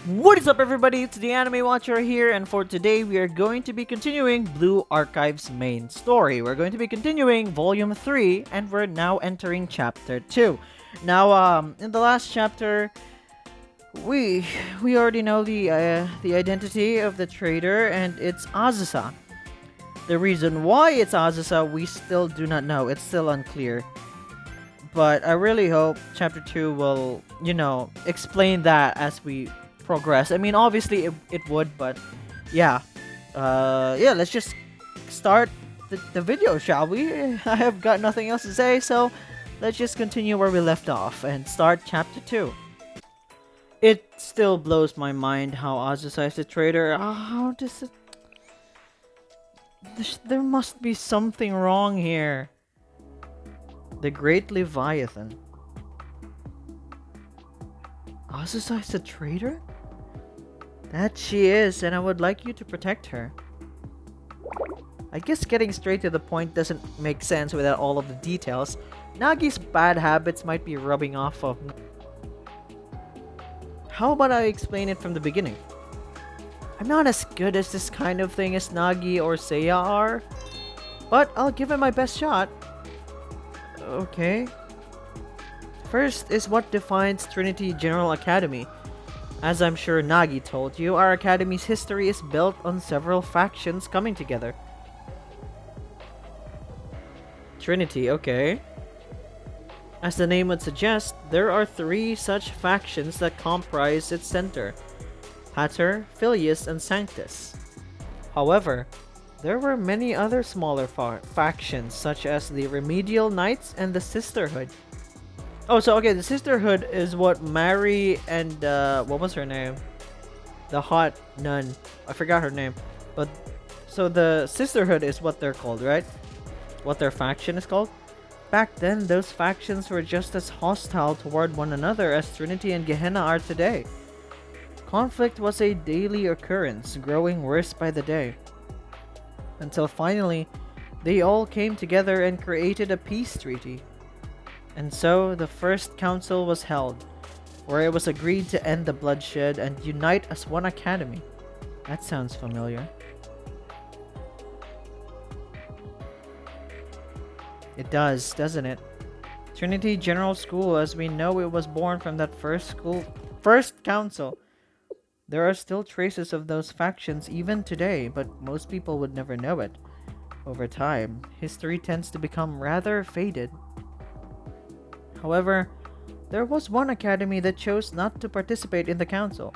What is up, everybody? It's the Anime Watcher here, and for today we are going to be continuing Blue Archive's main story. We're going to be continuing Volume 3, and we're now entering Chapter 2. Now, in the last chapter, we already know the identity of the traitor, and it's Azusa. The reason why it's Azusa, we still do not know. It's still unclear. But I really hope Chapter 2 will, explain that as we progress. I mean, obviously it would, but yeah. Yeah, let's just start the video, shall we? I have got nothing else to say, so let's just continue where we left off and start Chapter 2. It still blows my mind how Azusa is a traitor. How does it... There must be something wrong here. The Great Leviathan. Azusa is a traitor? That she is, and I would like you to protect her. I guess getting straight to the point doesn't make sense without all of the details. Nagi's bad habits might be rubbing off of... How about I explain it from the beginning? I'm not as good as this kind of thing as Nagi or Seiya are, but I'll give it my best shot. Okay. First is what defines Trinity General Academy. As I'm sure Nagi told you, our academy's history is built on several factions coming together. Trinity, okay. As the name would suggest, there are 3 such factions that comprise its center: Pater, Filius, and Sanctus. However, there were many other smaller factions such as the Remedial Knights and the Sisterhood. Oh, so okay, the Sisterhood is what Mary and what was her name? The hot nun. I forgot her name. But so the Sisterhood is what they're called, right? What their faction is called? Back then, those factions were just as hostile toward one another as Trinity and Gehenna are today. Conflict was a daily occurrence, growing worse by the day. Until finally, they all came together and created a peace treaty. And so, the first council was held, where it was agreed to end the bloodshed and unite as one academy. That sounds familiar. It does, doesn't it? Trinity General School, as we know it, was born from that first council. There are still traces of those factions even today, but most people would never know it. Over time, history tends to become rather faded. However, there was one academy that chose not to participate in the council.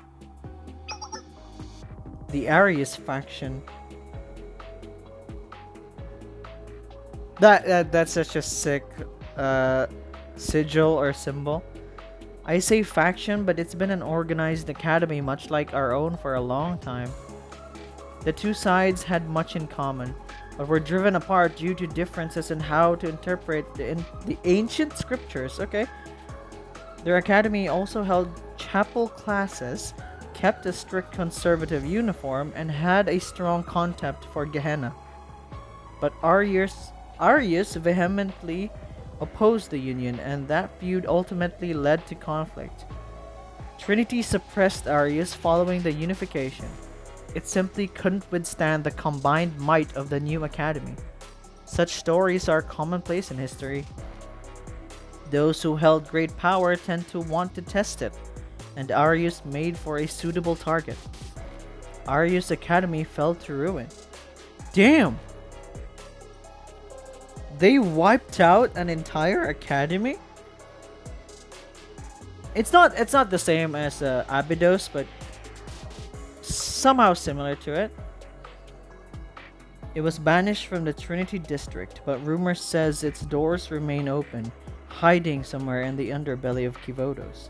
The Arius Faction. That's such a sick sigil or symbol. I say faction, but it's been an organized academy much like our own for a long time. The 2 sides had much in common, but were driven apart due to differences in how to interpret the ancient scriptures. Okay. Their academy also held chapel classes, kept a strict conservative uniform, and had a strong contempt for Gehenna. But Arius vehemently opposed the union, and that feud ultimately led to conflict. Trinity suppressed Arius following the unification. It simply couldn't withstand the combined might of the new academy. Such stories are commonplace in history. Those who held great power tend to want to test it, and Arius made for a suitable target. Arius Academy fell to ruin. Damn! They wiped out an entire academy? It's not the same as Abydos, but somehow similar to it. It was banished from the Trinity district, but rumor says its doors remain open, hiding somewhere in the underbelly of Kivodos.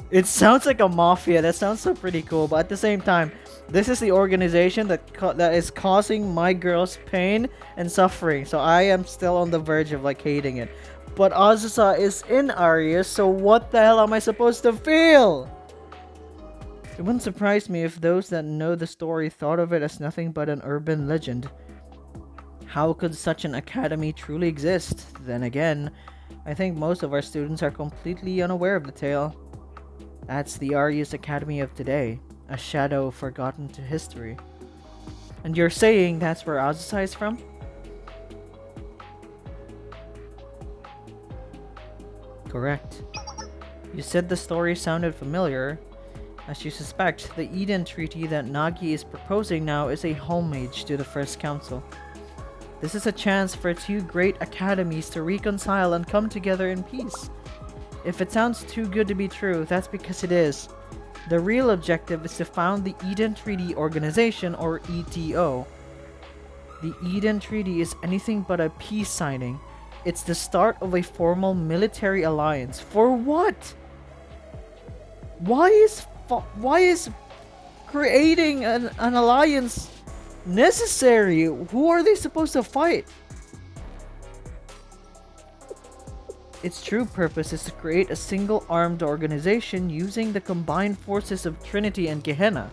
It sounds like a mafia. That sounds so pretty cool, but at the same time, this is the organization that is causing my girls pain and suffering. So I am still on the verge of like hating it. But Azusa is in Arius, so what the hell am I supposed to feel? It wouldn't surprise me if those that know the story thought of it as nothing but an urban legend. How could such an academy truly exist? Then again, I think most of our students are completely unaware of the tale. That's the Arius Academy of today, a shadow forgotten to history. And you're saying that's where Azusa is from? Correct. You said the story sounded familiar. As you suspect, the Eden Treaty that Nagi is proposing now is a homage to the First Council. This is a chance for two great academies to reconcile and come together in peace. If it sounds too good to be true, that's because it is. The real objective is to found the Eden Treaty Organization, or ETO. The Eden Treaty is anything but a peace signing. It's the start of a formal military alliance. For what? Why is creating an alliance necessary? Who are they supposed to fight? Its true purpose is to create a single armed organization using the combined forces of Trinity and Gehenna.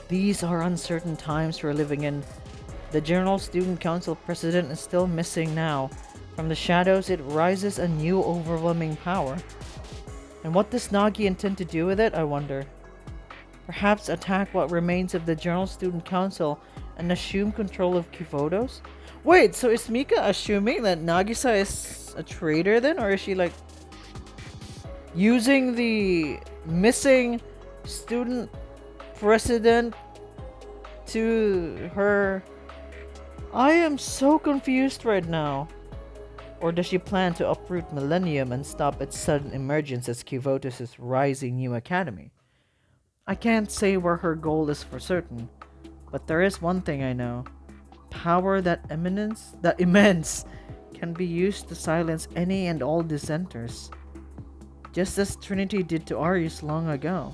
These are uncertain times we're living in. The General Student Council president is still missing now. From the shadows, it rises a new overwhelming power. And what does Nagi intend to do with it, I wonder? Perhaps attack what remains of the General Student Council and assume control of Kivodos? Wait, so is Mika assuming that Nagisa is a traitor then? Or is she like using the missing student president to her? I am so confused right now. Or does she plan to uproot Millennium and stop its sudden emergence as Kivotos' rising new academy? I can't say where her goal is for certain, but there is one thing I know. Power that immense can be used to silence any and all dissenters. Just as Trinity did to Arius long ago.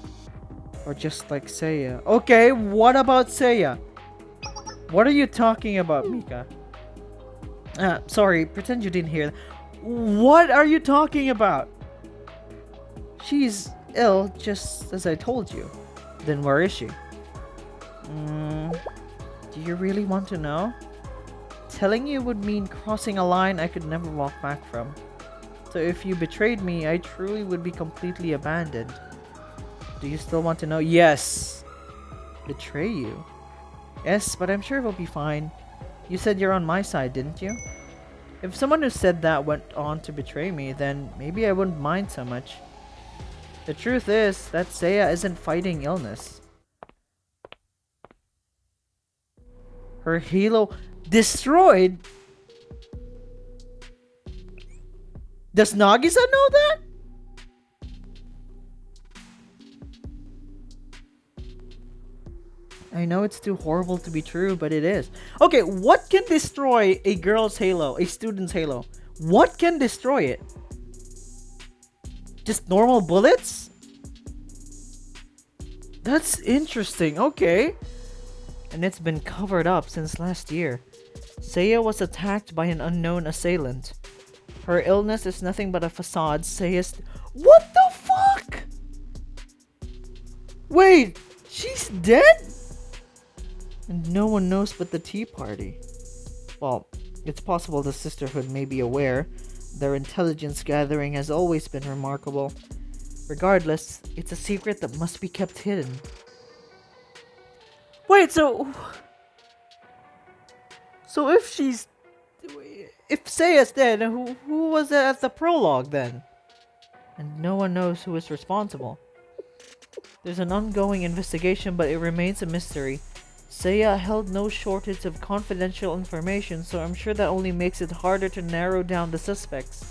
Or just like Seiya. Okay, what about Seiya? What are you talking about, Mika? Sorry, pretend you didn't hear that. What are you talking about? She's ill, just as I told you. Then where is she? Do you really want to know? Telling you would mean crossing a line I could never walk back from. So if you betrayed me, I truly would be completely abandoned. Do you still want to know? Yes! Betray you? Yes, but I'm sure we'll be fine. You said you're on my side, didn't you? If someone who said that went on to betray me, then maybe I wouldn't mind so much. The truth is that Seiya isn't fighting illness. Her halo destroyed? Does Nagisa know that? I know it's too horrible to be true, but it is. Okay, what can destroy a girl's halo, a student's halo? What can destroy it? Just normal bullets? That's interesting, okay. And it's been covered up since last year. Seiya was attacked by an unknown assailant. Her illness is nothing but a facade. Seiya's... What the fuck? Wait, she's dead? And no one knows but the Tea Party. Well, it's possible the Sisterhood may be aware. Their intelligence gathering has always been remarkable. Regardless, it's a secret that must be kept hidden. Wait, so if Seiya's dead, who was at the prologue then? And no one knows who is responsible. There's an ongoing investigation, but it remains a mystery. Seiya held no shortage of confidential information, so I'm sure that only makes it harder to narrow down the suspects.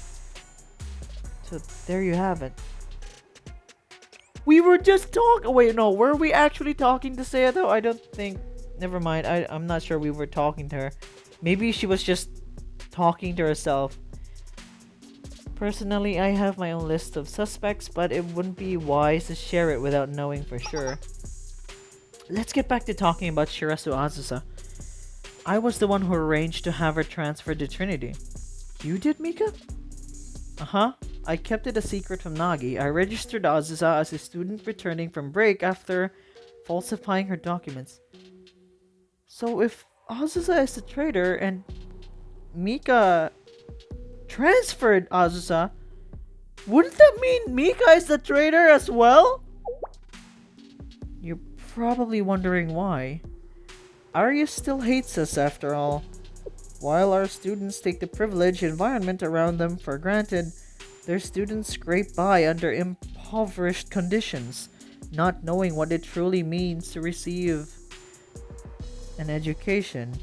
So there you have it. We were just talking. Wait, no, were we actually talking to Seiya though? I don't think. Never mind. I'm not sure we were talking to her. Maybe she was just talking to herself. Personally, I have my own list of suspects, but it wouldn't be wise to share it without knowing for sure. Let's get back to talking about Shirasu Azusa. I was the one who arranged to have her transferred to Trinity. You did, Mika? Uh-huh. I kept it a secret from Nagi. I registered Azusa as a student returning from break after falsifying her documents. So if Azusa is a traitor and Mika Transferred, Azusa? Wouldn't that mean Mika is the traitor as well? You're probably wondering why. Arius still hates us after all. While our students take the privileged environment around them for granted, their students scrape by under impoverished conditions, not knowing what it truly means to receive an education.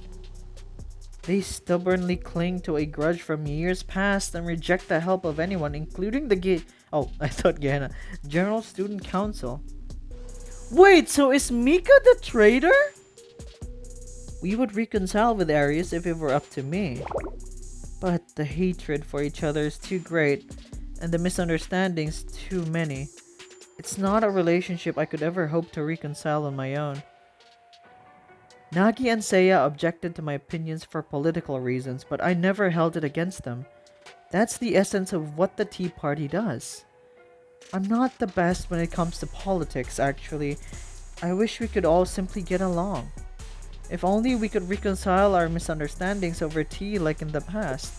They stubbornly cling to a grudge from years past and reject the help of anyone, including the I thought Gehenna. General Student Council. Wait, so is Mika the traitor? We would reconcile with Arius if it were up to me. But the hatred for each other is too great, and the misunderstandings too many. It's not a relationship I could ever hope to reconcile on my own. Nagi and Seiya objected to my opinions for political reasons, but I never held it against them. That's the essence of what the Tea Party does. I'm not the best when it comes to politics, actually. I wish we could all simply get along. If only we could reconcile our misunderstandings over tea like in the past.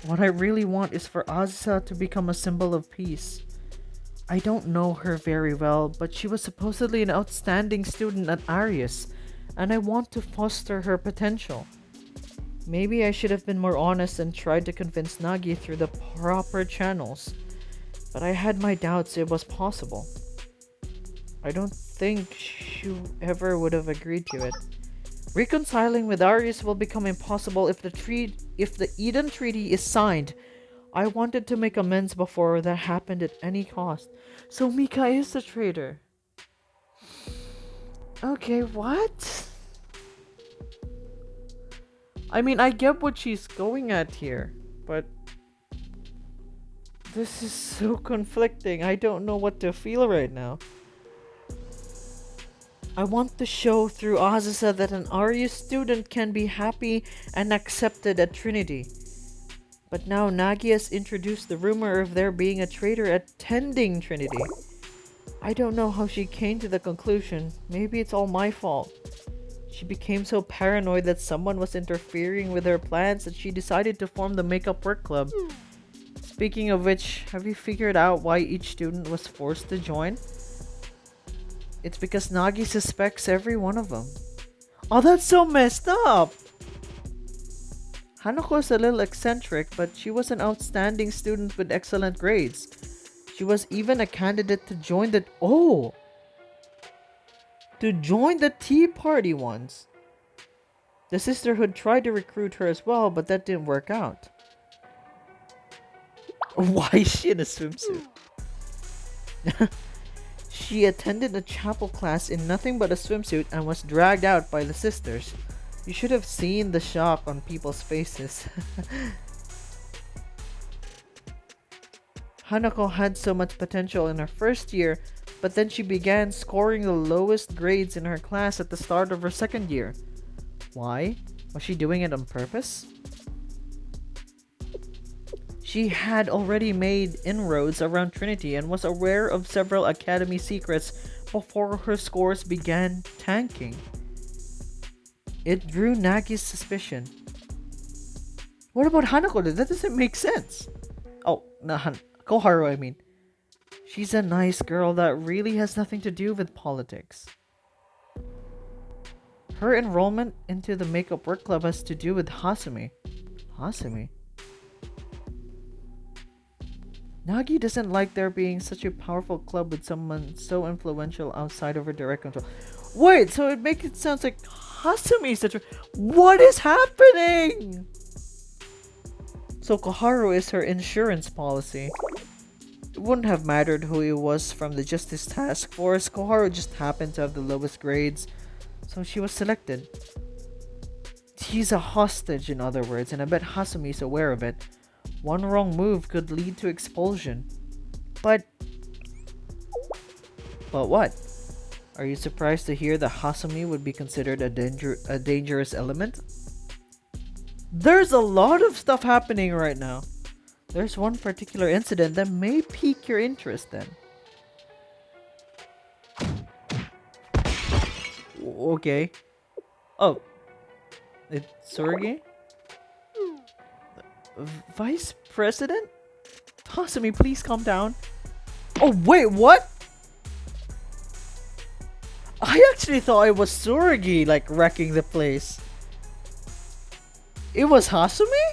What I really want is for Azusa to become a symbol of peace. I don't know her very well, but she was supposedly an outstanding student at Arius, and I want to foster her potential. Maybe I should have been more honest and tried to convince Nagi through the proper channels, but I had my doubts it was possible. I don't think she ever would have agreed to it. Reconciling with Arius will become impossible if the Eden Treaty is signed. I wanted to make amends before that happened at any cost. So Mika is the traitor. Okay, what? I mean, I get what she's going at here, but this is so conflicting. I don't know what to feel right now. I want to show through Azusa that an Arius student can be happy and accepted at Trinity. But now Nagi has introduced the rumor of there being a traitor attending Trinity. I don't know how she came to the conclusion. Maybe it's all my fault. She became so paranoid that someone was interfering with her plans that she decided to form the Makeup Work Club. Speaking of which, have you figured out why each student was forced to join? It's because Nagi suspects every one of them. Oh, that's so messed up! Hanako is a little eccentric, but she was an outstanding student with excellent grades. She was even a candidate to join the Tea Party once. The Sisterhood tried to recruit her as well, but that didn't work out. Why is she in a swimsuit? She attended a chapel class in nothing but a swimsuit and was dragged out by the sisters. You should have seen the shock on people's faces. Hanako had so much potential in her first year, but then she began scoring the lowest grades in her class at the start of her second year. Why? Was she doing it on purpose? She had already made inroads around Trinity and was aware of several academy secrets before her scores began tanking. It drew Nagi's suspicion. What about Hanako? That doesn't make sense. Oh, no, Koharu, I mean. She's a nice girl that really has nothing to do with politics. Her enrollment into the Makeup Work Club has to do with Hifumi. Hifumi? Nagi doesn't like there being such a powerful club with someone so influential outside of her direct control. Wait, so it makes it sound like Hifumi is what is happening? So Koharu is her insurance policy. It wouldn't have mattered who he was from the Justice Task Force. Koharu just happened to have the lowest grades, so she was selected. He's a hostage, in other words, and I bet Hifumi is aware of it. One wrong move could lead to expulsion. But what? Are you surprised to hear that Hifumi would be considered a dangerous element? There's a lot of stuff happening right now. There's one particular incident that may pique your interest then. Okay. Oh. It's Sorgi? Vice President? Hasumi, please calm down. Oh, wait, what? I actually thought it was Tsurugi, like, wrecking the place. It was Hasumi?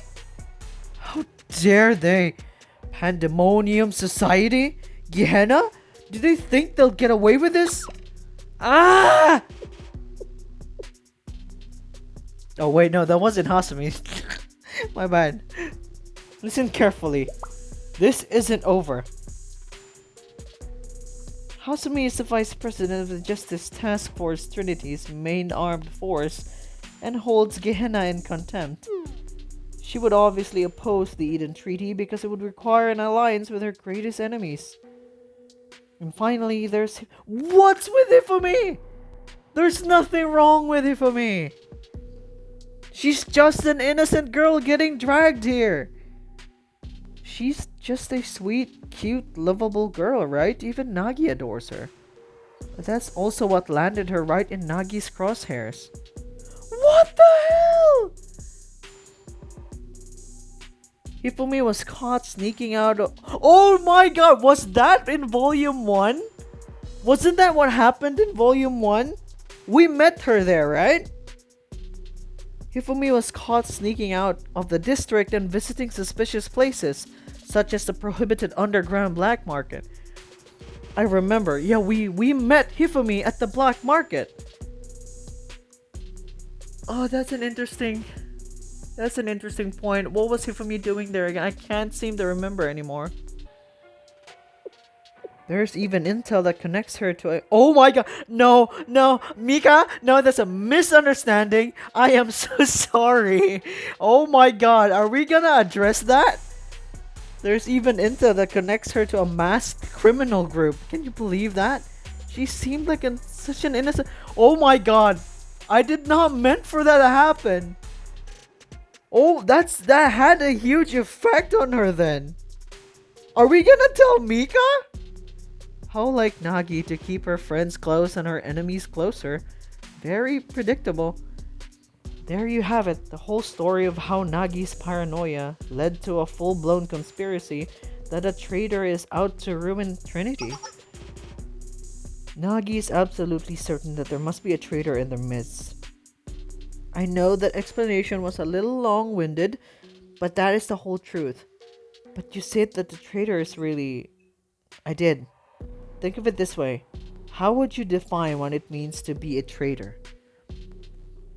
How dare they? Pandemonium Society? Gehenna? Do they think they'll get away with this? Ah! Oh wait, no, that wasn't Hasumi. My bad. Listen carefully. This isn't over. Hasumi is the Vice President of the Justice Task Force Trinity's main armed force and holds Gehenna in contempt. She would obviously oppose the Eden Treaty because it would require an alliance with her greatest enemies. And finally, there's... What's with Hifumi? There's nothing wrong with Hifumi. She's just an innocent girl getting dragged here. She's just a sweet, cute, lovable girl, right? Even Nagi adores her. But that's also what landed her right in Nagi's crosshairs. What the hell? Hifumi was caught sneaking out of... Oh my god, was that in Volume 1? Wasn't that what happened in Volume 1? We met her there, right? Hifumi was caught sneaking out of the district and visiting suspicious places, such as the prohibited underground black market. I remember, yeah, we met Hifumi at the black market. Oh, that's an interesting point. What was Hifumi doing there again? I can't seem to remember anymore. There's even intel that connects her to a... Oh my god! No, Mika! No, that's a misunderstanding. I am so sorry. Oh my god, are we gonna address that? There's even intel that connects her to a masked criminal group. Can you believe that? She seemed like such an innocent... Oh my god! I did not meant for that to happen. Oh, that had a huge effect on her then. Are we gonna tell Mika? How like Nagi to keep her friends close and her enemies closer. Very predictable. There you have it, the whole story of how Nagi's paranoia led to a full-blown conspiracy that a traitor is out to ruin Trinity. Nagi is absolutely certain that there must be a traitor in their midst. I know that explanation was a little long-winded, but that is the whole truth. But you said that the traitor is really... I did. Think of it this way. How would you define what it means to be a traitor?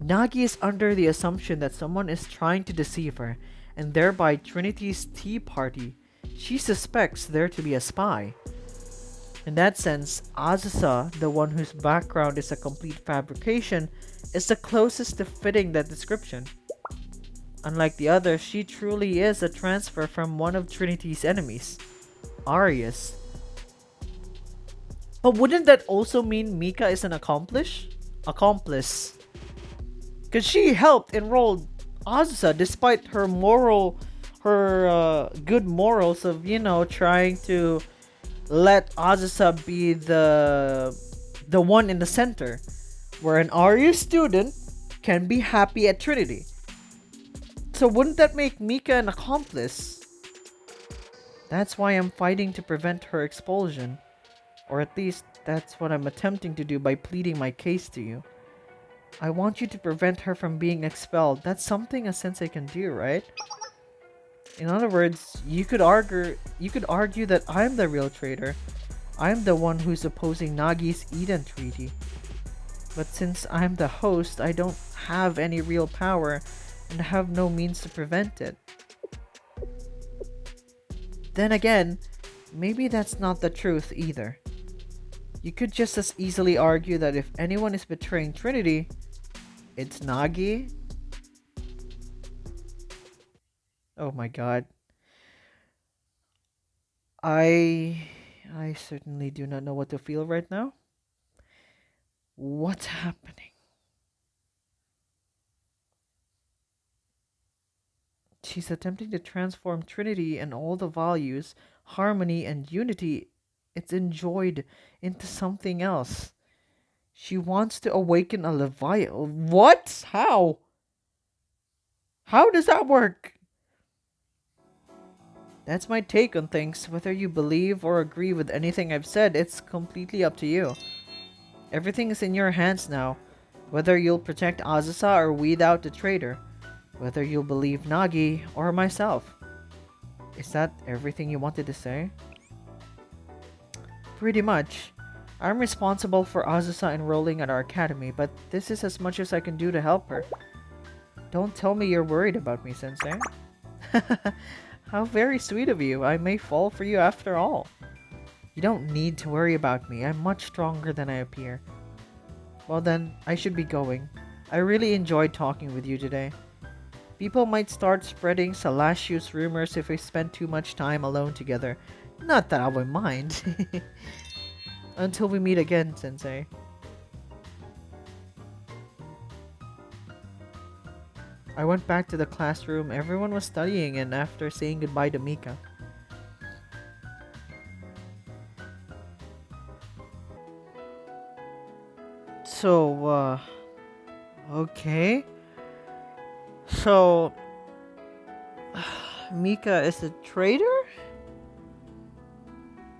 Nagi is under the assumption that someone is trying to deceive her, and thereby Trinity's tea party. She suspects there to be a spy. In that sense, Azusa, the one whose background is a complete fabrication, is the closest to fitting that description. Unlike the others, she truly is a transfer from one of Trinity's enemies, Arius. But wouldn't that also mean Mika is an accomplice? Because she helped enroll Azusa despite her good morals of, trying to let Azusa be the one in the center, where an Arius student can be happy at Trinity. So wouldn't that make Mika an accomplice? That's why I'm fighting to prevent her expulsion. Or at least, that's what I'm attempting to do by pleading my case to you. I want you to prevent her from being expelled. That's something a sensei can do, right? In other words, you could argue that I'm the real traitor. I'm the one who's opposing Nagi's Eden Treaty. But since I'm the host, I don't have any real power and have no means to prevent it. Then again, maybe that's not the truth either. You could just as easily argue that if anyone is betraying Trinity, it's Nagi. Oh my god. I certainly do not know what to feel right now. What's happening? She's attempting to transform Trinity and all the values, harmony, and unity it's enjoyed into something else. She wants to awaken a Leviathan. What? How? How does that work? That's my take on things. Whether you believe or agree with anything I've said, it's completely up to you. Everything is in your hands now. Whether you'll protect Azusa or weed out the traitor. Whether you'll believe Nagi or myself. Is that everything you wanted to say? Pretty much. I'm responsible for Azusa enrolling at our academy, but this is as much as I can do to help her. Don't tell me you're worried about me, Sensei. How very sweet of you. I may fall for you after all. You don't need to worry about me. I'm much stronger than I appear. Well then, I should be going. I really enjoyed talking with you today. People might start spreading salacious rumors if we spend too much time alone together. Not that I would mind. Until we meet again, Sensei. I went back to the classroom. Everyone was studying, and after saying goodbye to Mika. So, okay. So, Mika is a traitor?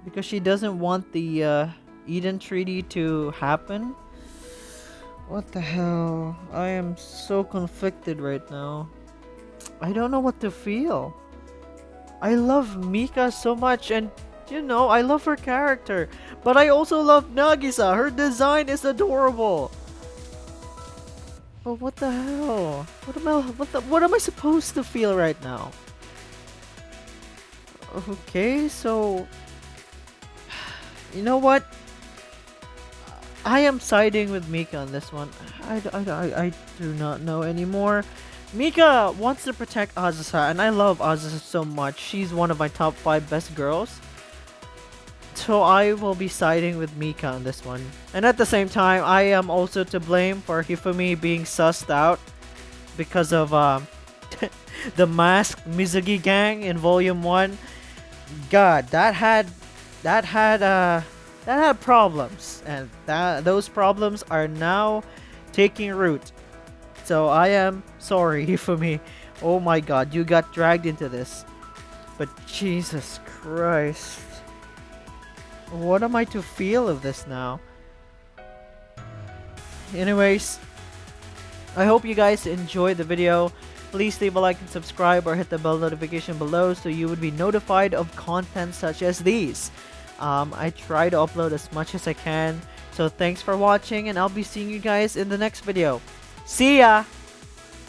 Because she doesn't want the Eden Treaty to happen? What the hell? I am so conflicted right now. I don't know what to feel. I love Mika so much, and you know, I love her character. But I also love Nagisa. Her design is adorable. But what the hell? What am I supposed to feel right now? Okay, so you know what? I am siding with Mika on this one. I do not know anymore. Mika wants to protect Azusa, and I love Azusa so much. She's one of my top 5 best girls. So I will be siding with Mika on this one. And at the same time, I am also to blame for Hifumi being sussed out because of the masked Mizugi gang in Volume 1. God, that had problems, and those problems are now taking root. So I am sorry, Hifumi. Oh my god, you got dragged into this. But Jesus Christ. What am I to feel of this now? Anyways, I hope you guys enjoyed the video. Please leave a like and subscribe, or hit the bell notification below so you would be notified of content such as these. I try to upload as much as I can. So thanks for watching, and I'll be seeing you guys in the next video. See ya!